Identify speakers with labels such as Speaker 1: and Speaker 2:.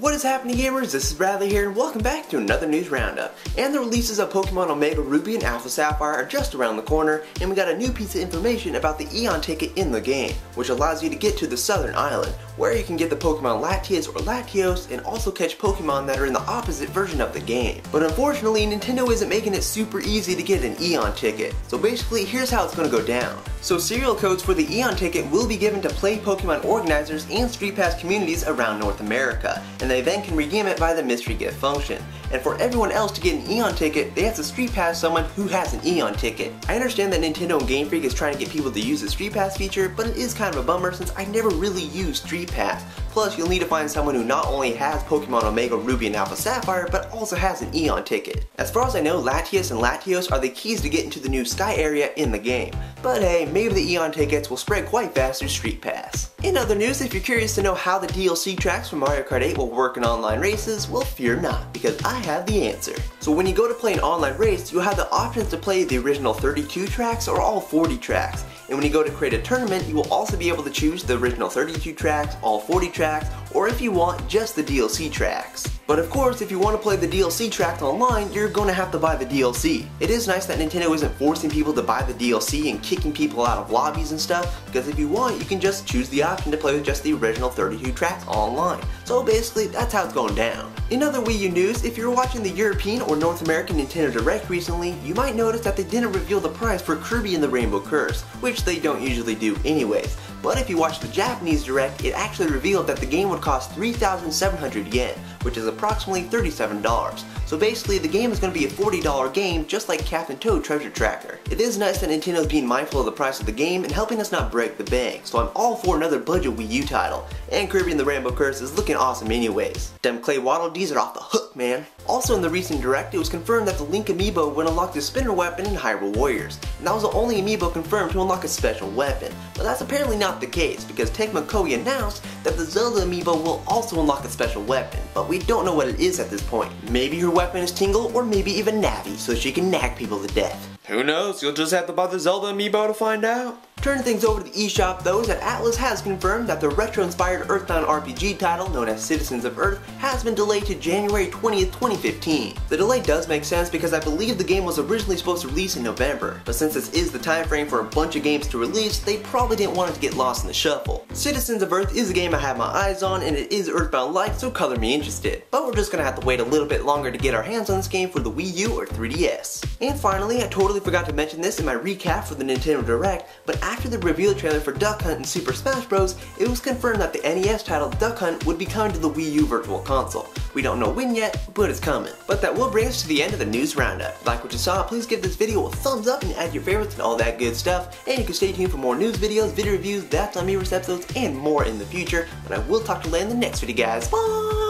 Speaker 1: What is happening, gamers? This is Bradley here and welcome back to another news roundup. And the releases of Pokemon Omega Ruby and Alpha Sapphire are just around the corner, and we got a new piece of information about the Eon ticket in the game, which allows you to get to the Southern Island, where you can get the Pokemon Latias or Latios and also catch Pokemon that are in the opposite version of the game. But unfortunately, Nintendo isn't making it super easy to get an Eon ticket. So basically, here's how it's going to go down. So serial codes for the Eon ticket will be given to Play Pokemon organizers and Street Pass communities around North America, and they then can redeem it by the mystery gift function. And for everyone else to get an Eon ticket, they have to Street Pass someone who has an Eon ticket. I understand that Nintendo and Game Freak is trying to get people to use the Street Pass feature, but it is kind of a bummer since I never really used Street Pass. Plus, you'll need to find someone who not only has Pokemon Omega Ruby and Alpha Sapphire, but also has an Eon ticket. As far as I know, Latias and Latios are the keys to get into the new Sky area in the game. But hey, maybe the Eon tickets will spread quite fast through Street Pass. In other news, if you're curious to know how the DLC tracks from Mario Kart 8 will work in online races, well, fear not, because I have the answer. So when you go to play an online race, you'll have the options to play the original 32 tracks or all 40 tracks. And when you go to create a tournament, you will also be able to choose the original 32 tracks, all 40 tracks, or if you want, just the DLC tracks. But of course, if you want to play the DLC tracks online, you're going to have to buy the DLC. It is nice that Nintendo isn't forcing people to buy the DLC and kicking people out of lobbies and stuff, because if you want, you can just choose the option to play with just the original 32 tracks online. So basically, that's how it's going down. In other Wii U news, if you're watching the European or North American Nintendo Direct recently, you might notice that they didn't reveal the price for Kirby and the Rainbow Curse, which they don't usually do anyways. But if you watch the Japanese Direct, it actually revealed that the game would cost 3,700 yen, which is approximately $37. So basically, the game is going to be a $40 game, just like Captain Toad Treasure Tracker. It is nice that Nintendo's being mindful of the price of the game and helping us not break the bank, so I'm all for another budget Wii U title. And Kirby and the Rainbow Curse is looking awesome anyways. Them Clay Waddle Dees are off the hook, man. Also in the recent Direct, it was confirmed that the Link amiibo would unlock the spinner weapon in Hyrule Warriors, and that was the only amiibo confirmed to unlock a special weapon. But that's apparently not the case, because Tecmo Koei announced that the Zelda amiibo will also unlock a special weapon, but we don't know what it is at this point. Maybe her weapon is Tingle, or maybe even Navi, so she can nag people to death. Who knows, you'll just have to buy the Zelda amiibo to find out. Turning things over to the eShop though, is that Atlas has confirmed that the retro-inspired Earthbound RPG title known as Citizens of Earth has been delayed to January 20th, 2015. The delay does make sense because I believe the game was originally supposed to release in November, but since this is the time frame for a bunch of games to release, they probably didn't want it to get lost in the shuffle. Citizens of Earth is a game I have my eyes on, and it is Earthbound-like, so color me interested. But we're just gonna have to wait a little bit longer to get our hands on this game for the Wii U or 3DS. And finally, I totally forgot to mention this in my recap for the Nintendo Direct, but after the reveal trailer for Duck Hunt and Super Smash Bros, it was confirmed that the NES title Duck Hunt would be coming to the Wii U Virtual Console. We don't know when yet, but it's coming. But that will bring us to the end of the news roundup. If you like what you saw, please give this video a thumbs up and add your favorites and all that good stuff. And you can stay tuned for more news videos, video reviews, That's on Me episodes, and more in the future. But I will talk to you later in the next video, guys. Bye!